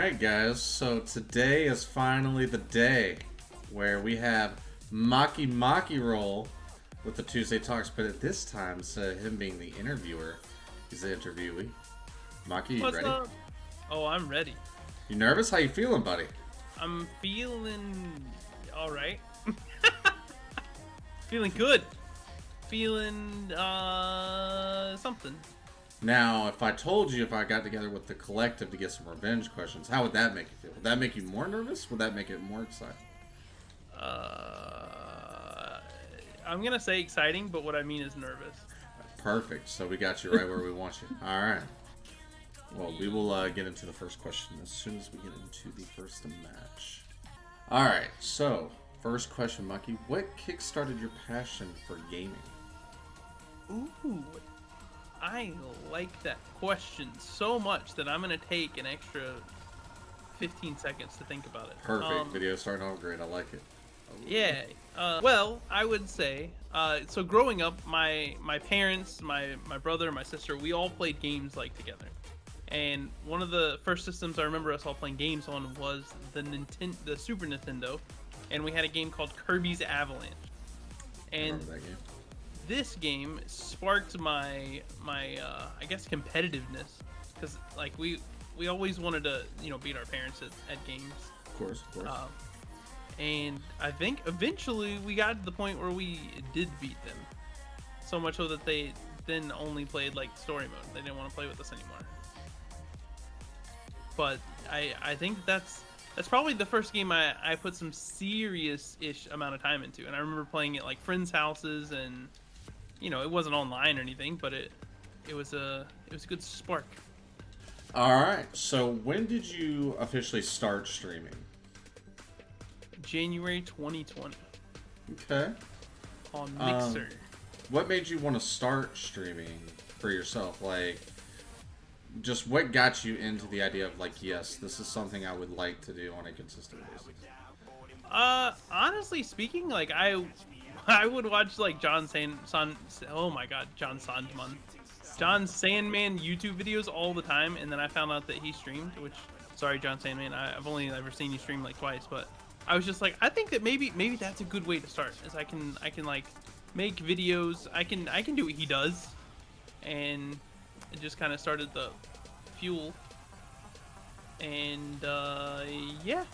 Alright guys, so today is finally the day where we have MakiMakiRoll with the Tuesday Talks, but at this time, instead of him being the interviewer, he's the interviewee. Maki, you What's ready? up? Oh, I'm ready. You nervous? How you feeling, buddy? I'm feeling alright. Feeling good. Feeling, something. Now, if I told you if I got together with the collective to get some revenge questions, how would that make you feel? Would that make you more nervous? Would that make it more exciting? I'm gonna say exciting, but what I mean is nervous. Perfect. So we got you right where we want you. Alright. Well, we will get into the first question as soon as we get into the first match. Alright, so, first question, Maki. What kickstarted your passion for gaming? Ooh, I like that question so much that I'm gonna take an extra 15 seconds to think about it. Perfect. Video starting off great. I like it. Yeah. Well, I would say, so growing up, my parents, my brother, my sister, we all played games like together. And one of the first systems I remember us all playing games on was the Super Nintendo, and we had a game called Kirby's Avalanche. I And remember that game. this game sparked my I guess competitiveness, because like we always wanted to beat our parents at games. Of course, of course. And I think eventually we got to the point where we did beat them. So much so that they then only played like story mode. They didn't want to play with us anymore. But I think that's probably the first game I put some serious-ish amount of time into. And I remember playing at like friends' houses, and it wasn't online or anything, but it was a good spark. Alright, so when did you officially start streaming? January 2020 Okay. on Mixer. What made you want to start streaming for yourself? Like, just what got you into the idea of like, yes, this is something I would like to do on a consistent basis? Honestly speaking, like I would watch like John Sandman YouTube videos all the time, and then I found out that he streamed. Which, sorry, John Sandman, I've only ever seen you stream like twice, but I was just like, I think that maybe that's a good way to start. Is I can like make videos. I can do what he does, and it just kind of started the fuel. And yeah,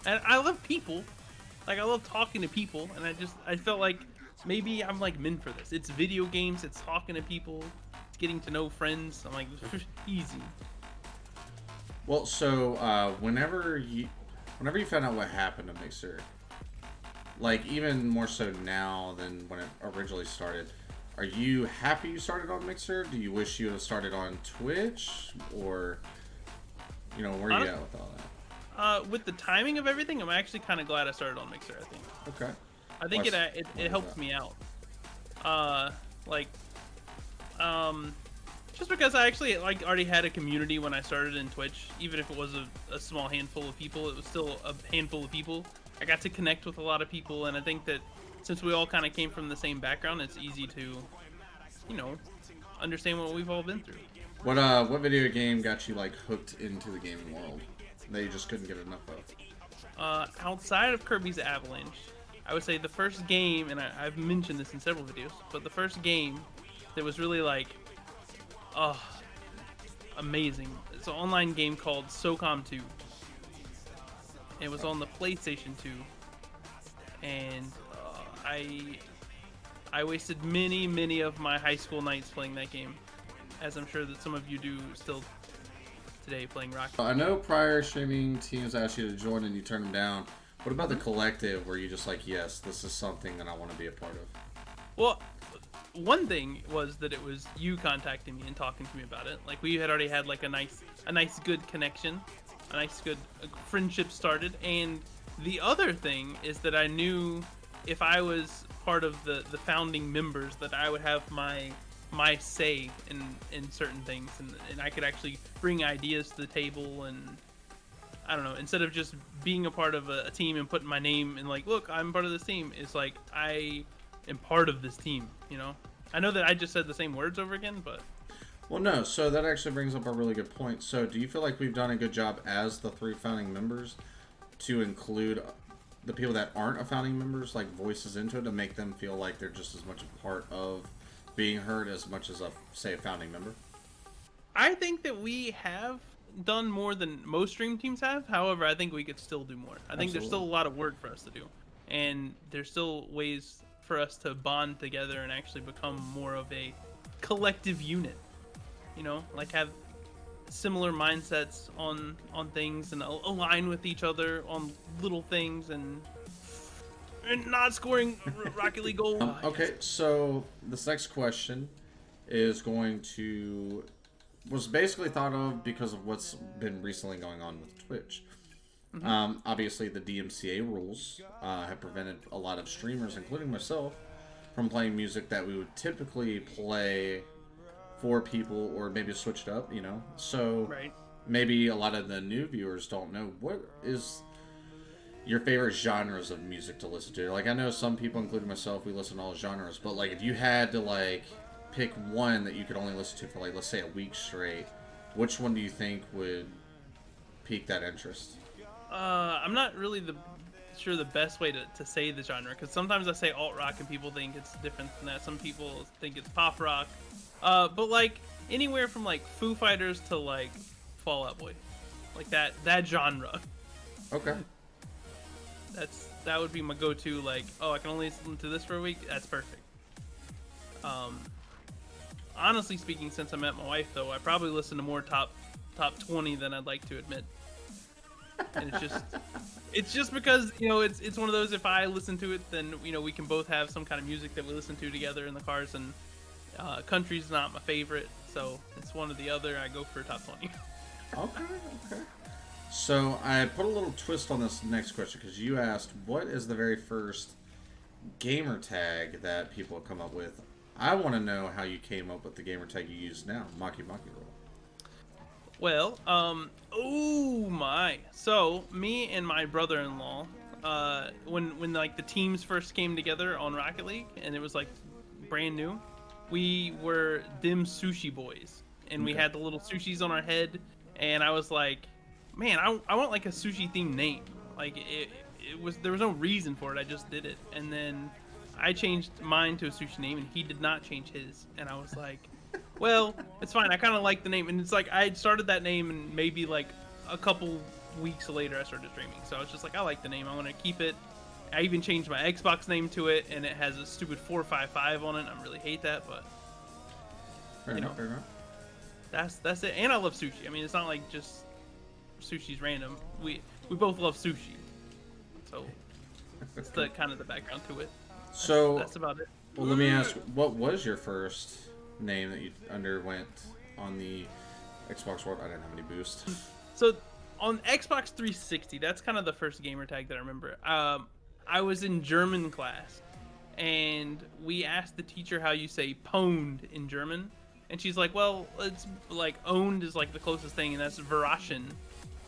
and I love people. Like I love talking to people, and I felt like maybe I'm like meant for this. It's video games. It's talking to people. It's getting to know friends. I'm like, easy. Well, so whenever you found out what happened to Mixer, like even more so now than when it originally started, are you happy you started on Mixer? Do you wish you would have started on Twitch, or where are you at with all that? With the timing of everything, I'm actually kind of glad I started on Mixer. I think. Okay. I think it helped me out. Just because I actually already had a community when I started in Twitch, even if it was a small handful of people, it was still a handful of people. I got to connect with a lot of people, and I think that since we all kind of came from the same background, it's easy to, understand what we've all been through. What video game got you like hooked into the gaming world that you just couldn't get enough of? Outside of Kirby's Avalanche, I would say the first game, and I've mentioned this in several videos, but the first game that was really like, amazing. It's an online game called SOCOM 2. It was on the PlayStation 2, and I wasted many of my high school nights playing that game, as I'm sure that some of you do still today, playing Rocket. I know prior streaming teams asked you to join and you turned them down. What about the collective where you just like, yes, this is something that I want to be a part of? Well, one thing was that it was you contacting me and talking to me about it. Like we had already had like a nice good connection, a nice good friendship started. And the other thing is that I knew if I was part of the founding members that I would have my say in certain things, and I could actually bring ideas to the table. And I don't know, instead of just being a part of a team and putting my name and like, look, I'm part of this team, it's like I am part of this team. I know that I just said the same words over again, but Well, no. So that actually brings up a really good point. So do you feel like we've done a good job as the 3 founding members to include the people that aren't a founding members, like voices into it, to make them feel like they're just as much a part of being heard as much as a founding member? I think that we have done more than most stream teams have. However, I think we could still do more. I think there's still a lot of work for us to do, and there's still ways for us to bond together and actually become more of a collective unit. You know, like have similar mindsets on things and align with each other on little things and not scoring Rocket League goals. Okay, so this next question is was basically thought of because of what's been recently going on with Twitch. Obviously, the DMCA rules have prevented a lot of streamers, including myself, from playing music that we would typically play for people, or maybe switch it up, you know? So maybe a lot of the new viewers don't know what is your favorite genres of music to listen to. Like, I know some people, including myself, we listen to all genres, but like if you had to like pick one that you could only listen to for like, let's say, a week straight, which one do you think would pique that interest? I'm not really sure the best way to say the genre, because sometimes I say alt rock and people think it's different than that. Some people think it's pop rock. But like anywhere from like Foo Fighters to like Fall Out Boy, like that genre. Okay. That would be my go-to. Like, oh, I can only listen to this for a week. That's perfect. Honestly speaking, since I met my wife, though, I probably listen to more top 20 than I'd like to admit. And it's just because, you know, it's one of those, if I listen to it, then, you know, we can both have some kind of music that we listen to together in the cars, and country's not my favorite, so it's one or the other. I go for top 20. Okay. So I put a little twist on this next question, because you asked, what is the very first gamer tag that people have come up with? I want to know how you came up with the gamer tag you use now, MakiMakiRoll. Well, oh my. So, me and my brother-in-law, when like the teams first came together on Rocket League, and it was like brand new, we were dim sushi boys, and we had the little sushis on our head, and I was like, man, I want like a sushi themed name. Like there was no reason for it. I just did it, and then I changed mine to a sushi name, and he did not change his, and I was like, well, it's fine. I kind of like the name, and it's like I had started that name, and maybe like a couple weeks later I started streaming, so I was just like, I like the name. I want to keep it. I even changed my Xbox name to it, and it has a stupid 455 on it. I really hate that, but Fair enough. that's it. And I love sushi. I mean, it's not like just sushi's random. We both love sushi, so that's the kind of the background to it. That's about it. Well, let me ask, what was your first name that you underwent on the Xbox One? I didn't have any boost. So on Xbox 360, that's kind of the first gamer tag that I remember. I was in German class, and we asked the teacher how you say pwned in German, and she's like, well, it's like owned is like the closest thing, and that's Versace.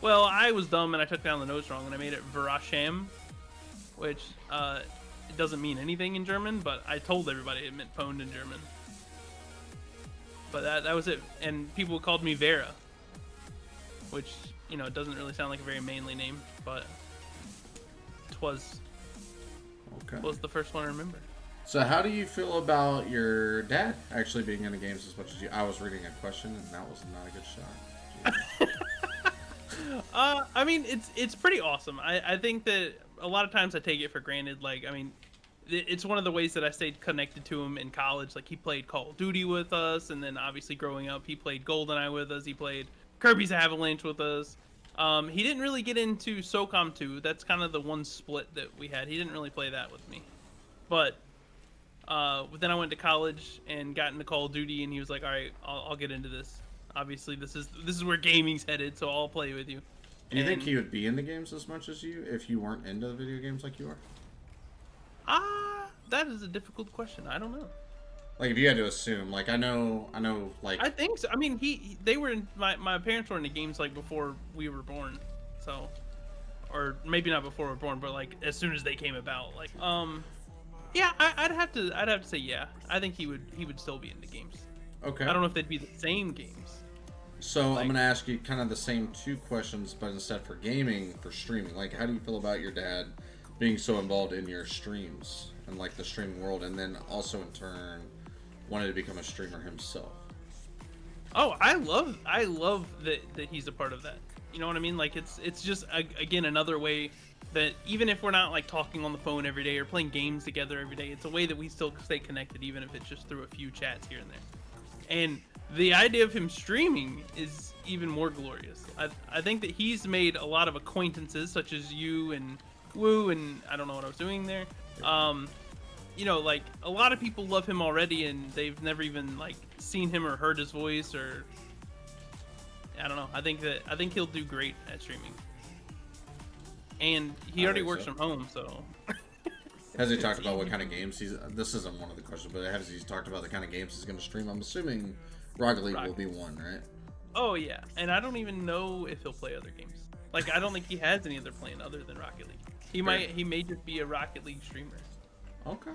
Well, I was dumb and I took down the notes wrong, and I made it Verachem, which it doesn't mean anything in German, but I told everybody it meant pwned in German. But that was it, and people called me Vera, which, you know, it doesn't really sound like a very manly name, but it was the first one I remember. So how do you feel about your dad actually being into games as much as you? I was reading a question, and that was not a good shot. I mean, it's pretty awesome. I think that a lot of times I take it for granted. Like, I mean, it's one of the ways that I stayed connected to him in college. Like, he played Call of Duty with us, and then obviously growing up, he played GoldenEye with us. He played Kirby's Avalanche with us. He didn't really get into SOCOM 2. That's kind of the one split that we had. He didn't really play that with me. But then I went to college and got into Call of Duty, and he was like, all right, I'll get into this. Obviously, this is where gaming's headed, so I'll play with you. Do you think he would be into games as much as you if you weren't into video games like you are? That is a difficult question. I don't know. Like, if you had to assume, like, I know, like... I think so. I mean, they were in, my parents were into games, like, before we were born, so... Or maybe not before we were born, but, like, as soon as they came about, like, yeah, I'd have to say yeah. I think he would still be into games. Okay. I don't know if they'd be the same games. So I'm gonna ask you kind of the same two questions, but instead for gaming, for streaming. Like, how do you feel about your dad being so involved in your streams and like the streaming world, and then also in turn wanted to become a streamer himself? Oh, I love that he's a part of that. You know what I mean? Like it's just again another way that even if we're not like talking on the phone every day or playing games together every day, it's a way that we still stay connected, even if it's just through a few chats here and there. And the idea of him streaming is even more glorious. I think that he's made a lot of acquaintances, such as you and Woo, and I don't know what I was doing there. You know, like a lot of people love him already, and they've never even like seen him or heard his voice, or I don't know. I think he'll do great at streaming, and he already works from home, so. Has he talked about what kind of games he's? This isn't one of the questions, but has he talked about the kind of games he's going to stream? I'm assuming Rocket League will be one, right? Oh yeah, and I don't even know if he'll play other games. Like I don't think he has any other playing other than Rocket League. He may just be a Rocket League streamer. Okay.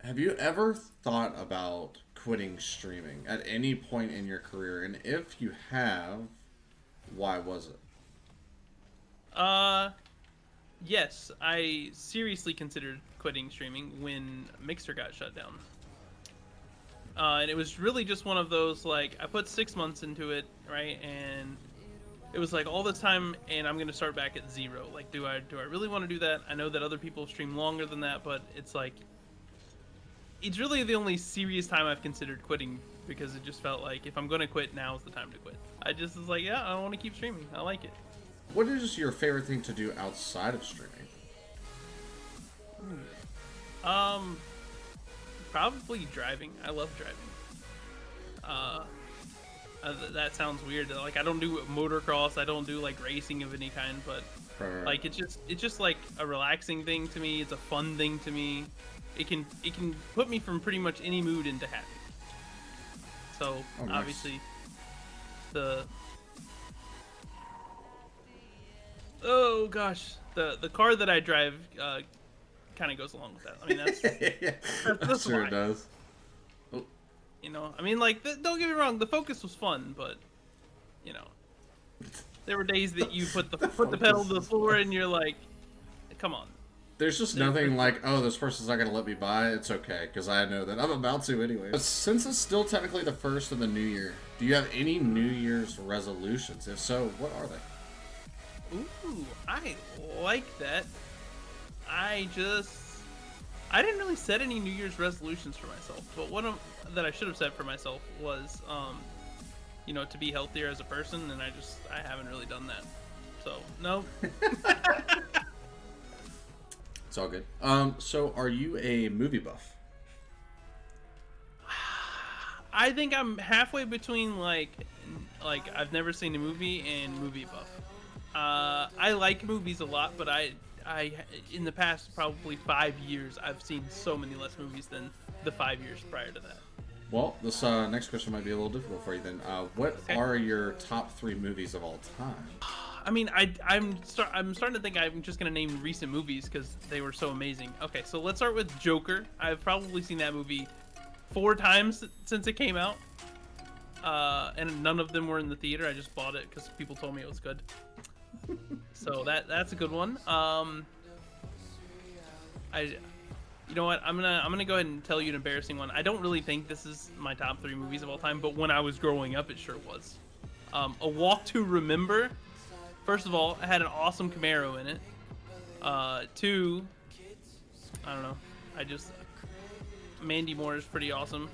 Have you ever thought about quitting streaming at any point in your career? And if you have, why was it? Yes, I seriously considered quitting streaming when Mixer got shut down. And it was really just one of those, like, I put 6 months into it, right? And it was like all this time, and I'm gonna start back at zero. Like, do I really want to do that? I know that other people stream longer than that, but it's like, it's really the only serious time I've considered quitting, because it just felt like if I'm gonna quit, now's the time to quit. I just was like, yeah, I want to keep streaming. I like it. What is your favorite thing to do outside of streaming? Probably driving. I love driving. That sounds weird. Like I don't do motocross. I don't do like racing of any kind. But like it's just like a relaxing thing to me. It's a fun thing to me. It can put me from pretty much any mood into happy. So nice. Obviously the the car that I drive kind of goes along with that. I mean that's sure why. It does. You know, I mean, like, don't get me wrong, the Focus was fun, but, you know, there were days that you put the pedal to the floor and you're like, come on. There's just nothing like, oh, this person's not going to let me buy it. It's okay, because I know that I'm about to anyway. But since it's still technically the first of the new year, do you have any New Year's resolutions? If so, what are they? Ooh, I like that. I didn't really set any New Year's resolutions for myself, but one that I should have set for myself was, you know, to be healthier as a person, and I haven't really done that. So, no. It's all good. So are you a movie buff? I think I'm halfway between like I've never seen a movie and movie buff. I like movies a lot, but I in the past probably 5 years I've seen so many less movies than the 5 years prior to that. Well, this next question might be a little difficult for you then. What are your top 3 movies of all time? I mean, I'm starting to think I'm just gonna name recent movies because they were so amazing. Okay, so let's start with Joker. I've probably seen that movie 4 times since it came out, and none of them were in the theater. I just bought it because people told me it was good. So that's a good one. You know what? I'm gonna go ahead and tell you an embarrassing one. I don't really think this is my top 3 movies of all time, but when I was growing up, it sure was. A Walk to Remember. First of all, it had an awesome Camaro in it. 2, I don't know. Mandy Moore is pretty awesome.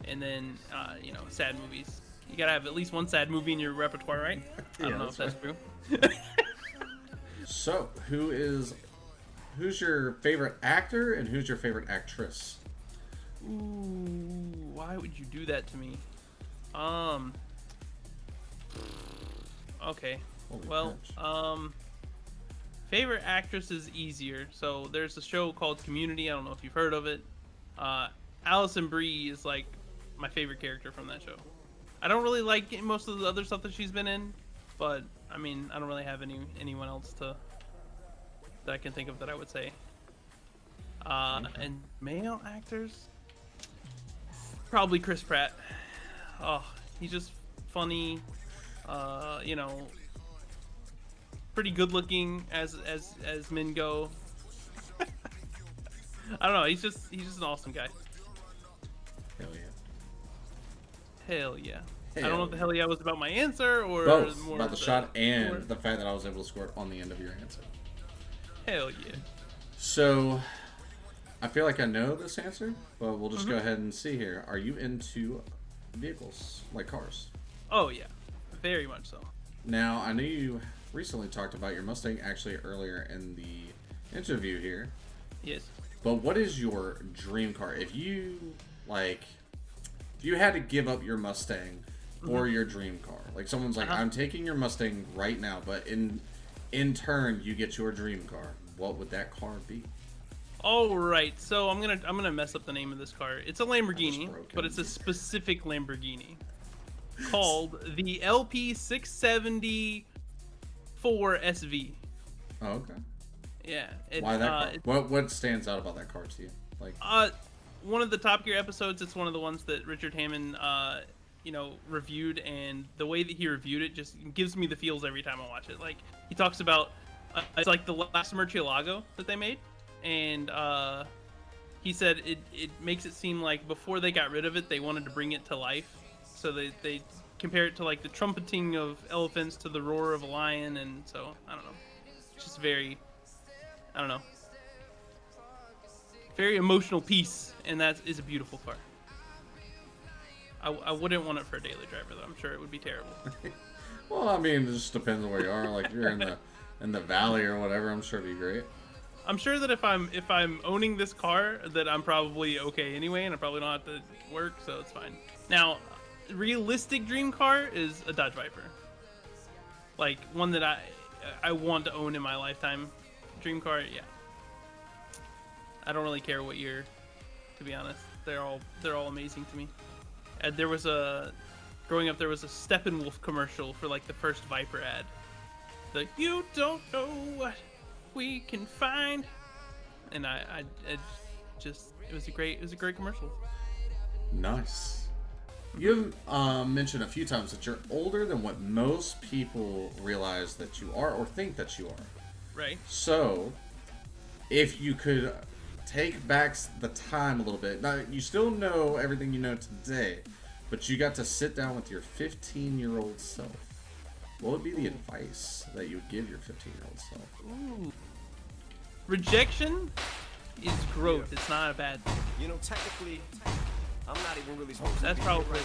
And then, you know, sad movies. You gotta have at least one sad movie in your repertoire, right? I don't know if that's true. So, who's your favorite actor and who's your favorite actress? Ooh, why would you do that to me? Okay. Favorite actress is easier. So there's a show called Community. I don't know if you've heard of it. Alison Brie is like my favorite character from that show. I don't really like most of the other stuff that she's been in, but I mean, I don't really have anyone else that I can think of that I would say. And male actors, probably Chris Pratt. Oh, he's just funny. You know, pretty good looking as men go. I don't know. He's just an awesome guy. Hell yeah. Hell yeah. Hell I don't know if the hell yeah was about my answer or both more about the shot and the fact that I was able to score it on the end of your answer. Hell yeah. So, I feel like I know this answer, but we'll just go ahead and see here. Are you into vehicles, like cars? Oh yeah, very much so. Now, I know you recently talked about your Mustang actually earlier in the interview here. Yes. But what is your dream car? If you had to give up your Mustang for your dream car, like someone's like, I'm taking your Mustang right now, but in turn you get your dream car, what would that car be? All right, so I'm gonna mess up the name of this car. It's a Lamborghini, but it's a specific Lamborghini called the LP670 SV. Oh, okay. Yeah. Why that car? What stands out about that car to you? Like, one of the Top Gear episodes. It's one of the ones that Richard Hammond, reviewed, and the way that he reviewed it just gives me the feels every time I watch it. Like, he talks about it's like the last Murcielago that they made, and he said it makes it seem like before they got rid of it, they wanted to bring it to life. So they compare it to like the trumpeting of elephants to the roar of a lion, and so I don't know. It's just very, I don't know, very emotional piece, and that is a beautiful car. I wouldn't want it for a daily driver though. I'm sure it would be terrible. well, I mean, it just depends on where you are. Like, if you're in the valley or whatever, I'm sure it'd be great. I'm sure that if I'm owning this car, that I'm probably okay anyway, and I probably don't have to work, so it's fine. Now, realistic dream car is a Dodge Viper, like one that I want to own in my lifetime. Dream car, yeah. I don't really care what year, to be honest. They're all amazing to me. Growing up, there was a Steppenwolf commercial for like the first Viper ad. The "You don't know what we can find," and it was a great commercial. Nice. You've mentioned a few times that you're older than what most people realize that you are or think that you are. Right. So, if you could take back the time a little bit, now you still know everything you know today, but you got to sit down with your 15-year-old self. What would be the advice that you would give your 15-year-old self? Ooh. Rejection is growth. It's not a bad thing. You know, technically, I'm not even really supposed to That's be probably right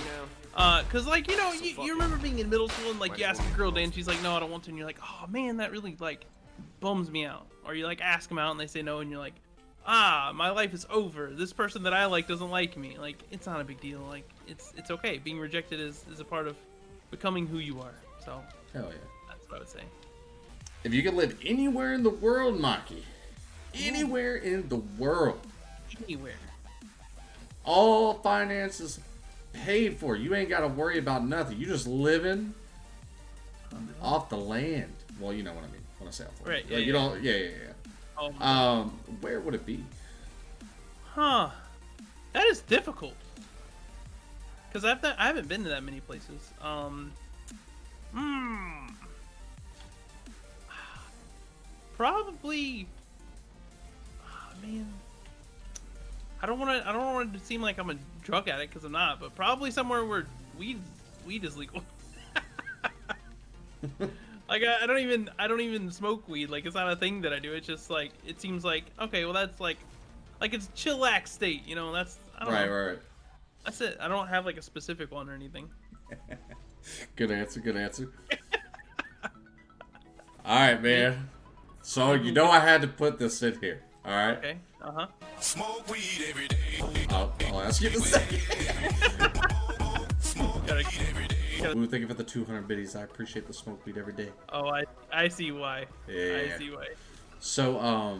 now. cause like you remember being in middle school and like you ask a girl to dance, she's like, no, I don't want to, and you're like, oh man, that really like bums me out. Or you like ask them out and they say no, and you're like, my life is over. This person that I like doesn't like me. Like, it's not a big deal. Like, it's okay. Being rejected is a part of becoming who you are. So Hell yeah. That's what I would say. If you could live anywhere in the world, Maki, anywhere in the world, Anywhere. all finances paid for, you ain't got to worry about nothing. You just living off the land. Well, you know what I mean when I say off the land. Right. Yeah. Like, you don't. Yeah. Oh, Where would it be? Huh. That is difficult. Cause I haven't been to that many places. Probably. Oh, man. I don't want it to seem like I'm a drug addict, because I'm not. But probably somewhere where weed is legal. Like I don't even smoke weed. Like, it's not a thing that I do. It's just like, it seems like, okay, well that's like it's chillax state, you know. That's I don't know. Right. That's it. I don't have like a specific one or anything. Good answer. All right, man. So you know I had to put this in here. All right. Okay. Smoke weed every day. I'll ask you in a second. Gotta, Thank you for the 200 biddies. I appreciate the smoke weed every day. oh, I see why. Yeah. I see why. So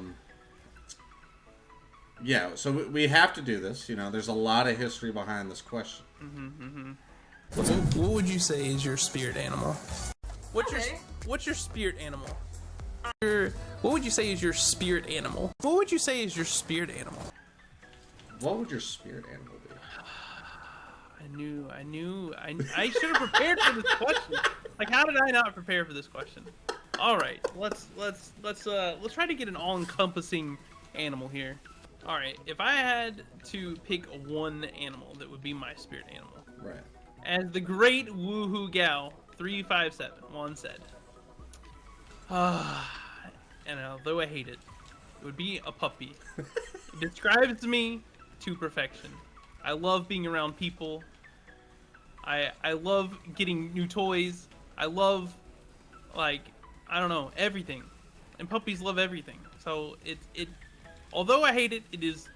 yeah. So we have to do this. You know, there's a lot of history behind this question. What would you say is your spirit animal? What's your spirit animal? What would you say is your spirit animal? What would you say is your spirit animal? What would your spirit animal be? I should have prepared for this question. Like, how did I not prepare for this question? All right, let's try to get an all-encompassing animal here. All right, if I had to pick one animal that would be my spirit animal, Right. as the great woohoo gal 357 once said, and although I hate it, it would be a puppy. It describes me to perfection. I love being around people. I love getting new toys. I love, like, I don't know, everything. And puppies love everything. So it although I hate it, it is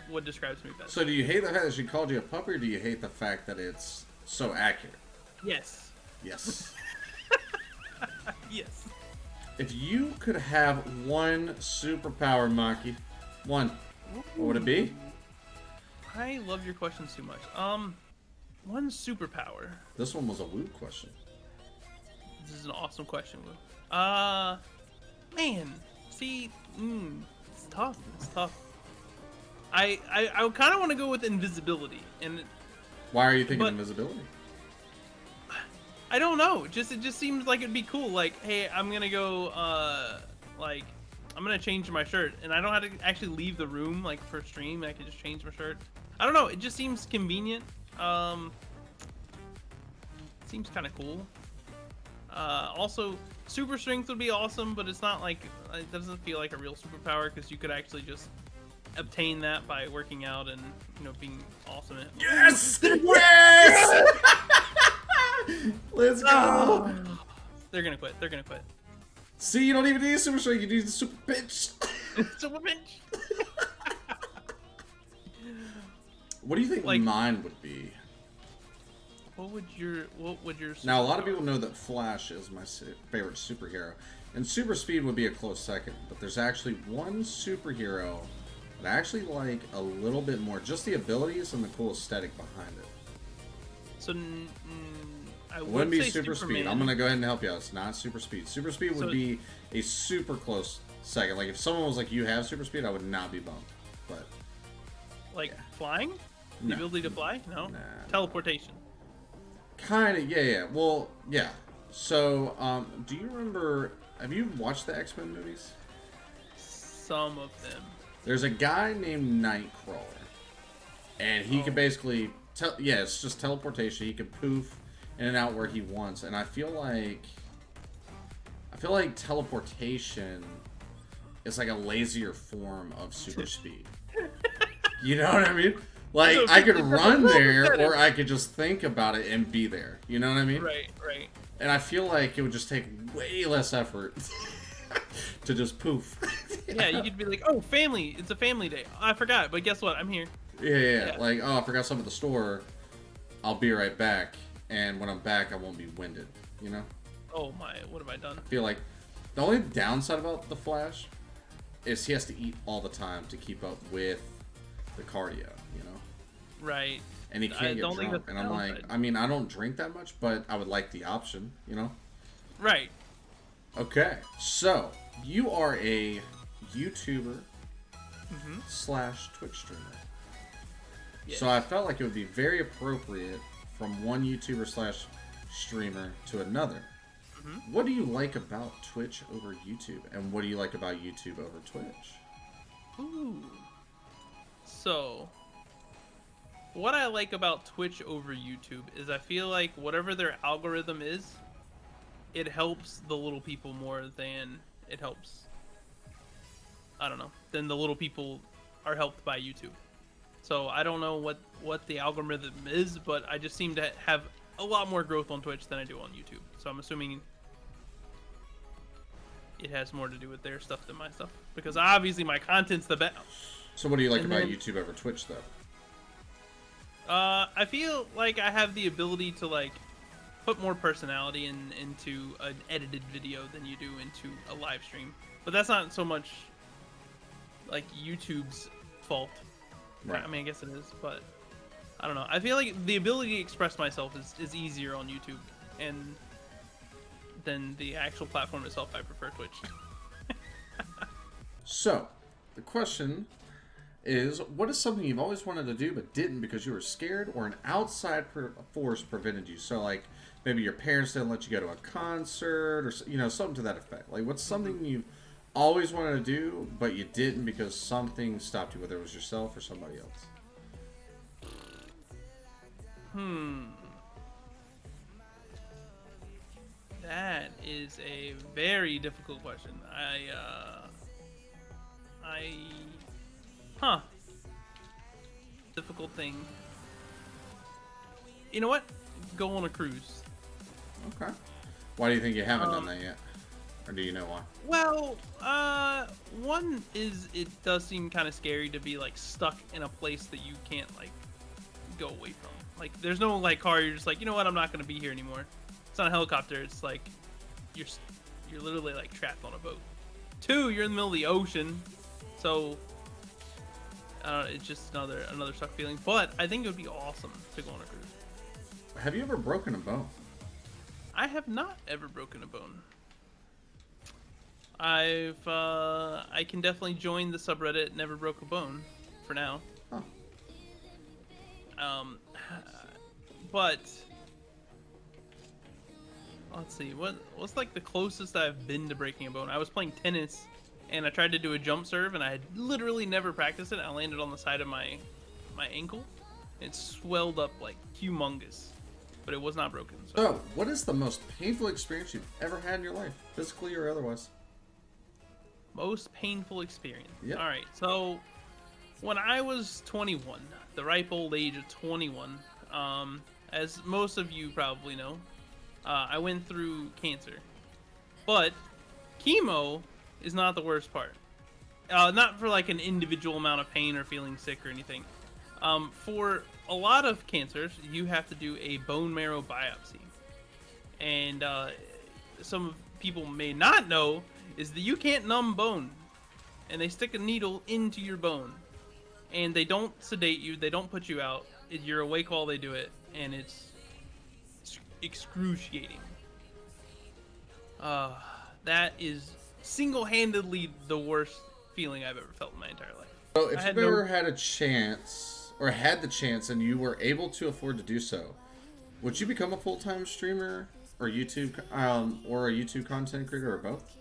what describes me best. So do you hate the fact that she called you a puppy, or do you hate the fact that it's so accurate? Yes. Yes. Yes. If you could have one superpower, Maki, one, what would it be? I love your questions too much. One superpower. This one was a woo question. This is an awesome question, Will. Man, see, it's tough. It's tough. I kind of want to go with invisibility, and Why are you thinking But- invisibility? I don't know. It just seems like it'd be cool. Like, hey, I'm gonna go, like, I'm gonna change my shirt, and I don't have to actually leave the room, like, for stream. I can just change my shirt. I don't know. It just seems convenient. Seems kind of cool. Also, super strength would be awesome, but it's not like, it doesn't feel like a real superpower, because you could actually just obtain that by working out and, you know, being awesome at it. Yes! Yes! Let's go! They're gonna quit. They're gonna quit. See, you don't even need a super strength, you need a super pitch. Super pinch. What do you think Like- mine would be? What would your Now, a lot of superpower- people know that Flash is my favorite superhero, and super speed would be a close second, but there's actually one superhero that I actually like a little bit more, just the abilities and the cool aesthetic behind it. So I It would wouldn't be say super speed. Superman. I'm gonna go ahead and help you out. It's not super speed. Super speed would So- be a super close second. Like if someone was like, "You have super speed," I would not be bummed. But Like flying? The No. ability to fly? No. Nah. Teleportation. kind of, yeah. Well, yeah. So, do you remember? Have you watched the X-Men movies? Some of them. There's a guy named Nightcrawler, and he can basically it's just teleportation. He can poof in and out where he wants, and I feel like teleportation is like a lazier form of super speed. You know what I mean? Like So I could it's a run there, representative. or I could just think about it and be there. You know what I mean? Right. And I feel like it would just take way less effort to just poof. Yeah, you could be like, oh, family. It's a family day. I forgot, but guess what? I'm here. Yeah. Like, oh, I forgot something at the store. I'll be right back. And when I'm back, I won't be winded. You know? Oh my, what have I done? I feel like the only downside about the Flash is he has to eat all the time to keep up with the cardio. You know? Right. And he I can't get don't think drunk. that's And I'm like, downside. I mean, I don't drink that much, but I would like the option. You know? Right. Okay, so you are a YouTuber / Twitch streamer. Yes. So I felt like it would be very appropriate from one YouTuber / streamer to another. What do you like about Twitch over YouTube, and what do you like about YouTube over Twitch? Ooh. So, what I like about Twitch over YouTube is I feel like whatever their algorithm is, it helps the little people more than it helps, I don't know, than the little people are helped by YouTube. So I don't know what the algorithm is, but I just seem to have a lot more growth on Twitch than I do on YouTube. So I'm assuming it has more to do with their stuff than my stuff, because obviously my content's the best. So what do you like And about then- YouTube over Twitch, though? I feel like I have the ability to like put more personality into an edited video than you do into a live stream. But that's not so much like YouTube's fault. Right. I mean, I guess it is, but I don't know. I feel like the ability to express myself is easier on YouTube, and than the actual platform itself. I prefer Twitch. So, the question is what is something you've always wanted to do but didn't because you were scared or an outside force prevented you? So like maybe your parents didn't let you go to a concert or something to that effect. Like what's something you always wanted to do but you didn't because something stopped you, whether it was yourself or somebody else? That is a very difficult question. Difficult thing. You know what? Go on a cruise. Okay. Why do you think you haven't done that yet? Or do you know why? Well, one is it does seem kind of scary to be like stuck in a place that you can't like go away from. Like there's no like car, you're just like, you know what, I'm not gonna be here anymore. It's not a helicopter, it's like you're literally like trapped on a boat. Two, you're in the middle of the ocean, so it's just another suck feeling. But I think it would be awesome to go on a cruise. Have you ever broken a bone? I have not ever broken a bone. I can definitely join the subreddit Never Broke a Bone for now. Huh. But let's see, what's like the closest I've been to breaking a bone? I was playing tennis and I tried to do a jump serve and I had literally never practiced it. I landed on the side of my ankle. It swelled up like humongous, but it was not broken. So, what is the most painful experience you've ever had in your life, physically or otherwise? Most painful experience. Yep. All right. So, when I was 21, the ripe old age of 21, as most of you probably know, I went through cancer. But chemo is not the worst part. Not for like an individual amount of pain or feeling sick or anything. For a lot of cancers, you have to do a bone marrow biopsy. And some people may not know is that you can't numb bone. And they stick a needle into your bone. And they don't sedate you, they don't put you out. You're awake while they do it, and it's excruciating. That is single-handedly the worst feeling I've ever felt in my entire life. So if you've ever had a chance, or had the chance, and you were able to afford to do so, would you become a full-time streamer, or a YouTube content creator, or both?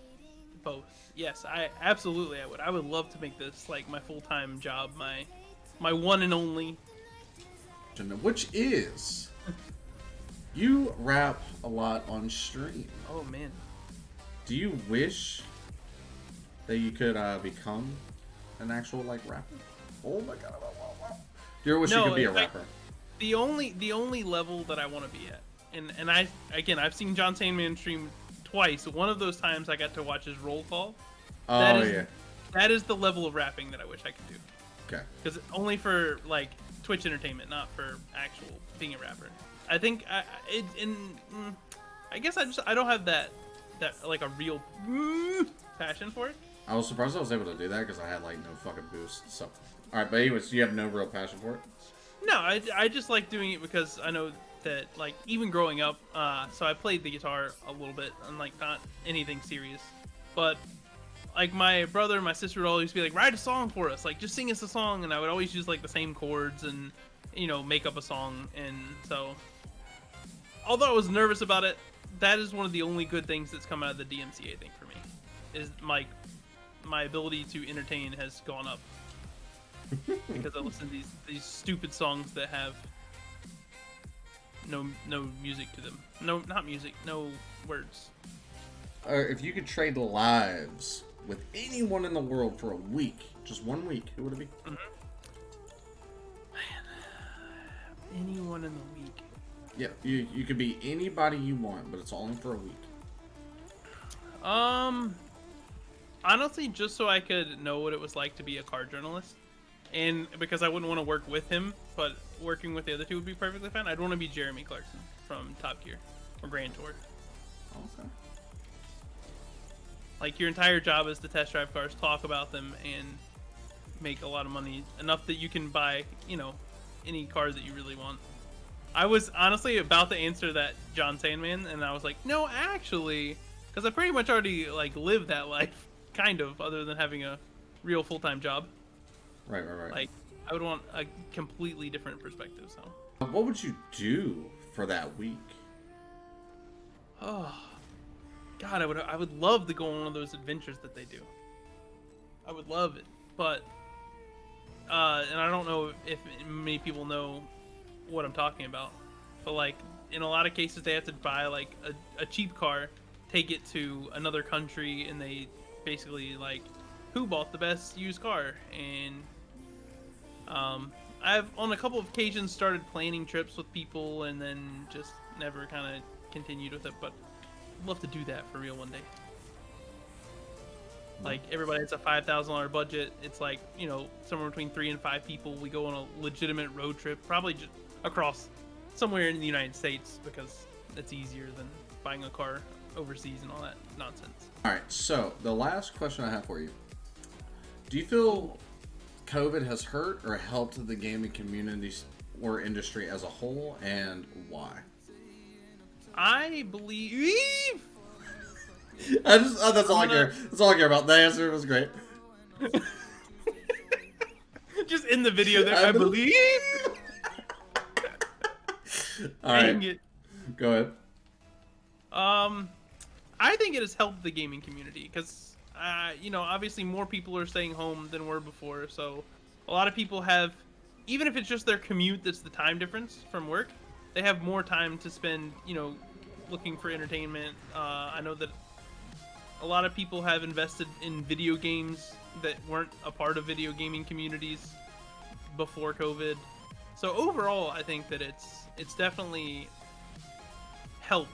Both. Yes, I would. I would love to make this like my full-time job, my one and only. Which is, you rap a lot on stream. Oh man. Do you wish that you could become an actual like rapper? Oh my god! Do you wish you could be a rapper? The only level that I want to be at, and I've seen John Sandman stream twice. One of those times I got to watch his roll call. Yeah. That is the level of rapping that I wish I could do. Okay. Because only for like Twitch entertainment, not for actual being a rapper. I think I guess I don't have that like a real passion for it. I was surprised I was able to do that because I had like no fucking boost. So, all right, but anyways, you have no real passion for it? No, I just like doing it because I know that like even growing up, so I played the guitar a little bit and like not anything serious, but like my brother and my sister would always be like, write a song for us, like just sing us a song, and I would always use like the same chords and make up a song. And so although I was nervous about it, that is one of the only good things that's come out of the DMCA thing for me, is my ability to entertain has gone up because I listen to these stupid songs that have no music to them. No, not music, no words. If you could trade lives with anyone in the world for a week, just 1 week, who would it be? Mm-hmm. Man, anyone in the week. Yeah, you could be anybody you want, but it's only for a week. Honestly, just so I could know what it was like to be a car journalist, and because I wouldn't want to work with him, but working with the other two would be perfectly fine. I'd want to be Jeremy Clarkson from Top Gear or Grand Tour. Okay. Like, your entire job is to test drive cars, talk about them, and make a lot of money, enough that you can buy, any car that you really want. I was honestly about to answer that John Sandman, and I was like, no, actually, because I pretty much already like lived that life, kind of, other than having a real full-time job. Right. Like, I would want a completely different perspective. So, What would you do for that week? oh, God, I would love to go on one of those adventures that they do. I would love it, but and I don't know if many people know what I'm talking about, but like in a lot of cases they have to buy like a cheap car, take it to another country, and they basically like who bought the best used car. And I've on a couple of occasions started planning trips with people and then just never kind of continued with it, but I'd love to do that for real one day. Like, everybody has a $5,000 budget. It's like, you know, somewhere between 3 and 5 people. We go on a legitimate road trip, probably just across somewhere in the United States, because it's easier than buying a car overseas and all that nonsense. All right, so the last question I have for you. Do you feel COVID has hurt or helped the gaming community or industry as a whole, and why? I believe... That's all I care. That's all I care about. The answer was great. Just in the video there, I believe. All right. Go ahead. I think it has helped the gaming community because, you know, obviously more people are staying home than were before. So a lot of people have, even if it's just their commute, that's the time difference from work, they have more time to spend, you know, looking for entertainment. I know that a lot of people have invested in video games that weren't a part of video gaming communities before COVID. So overall, I think that it's definitely helped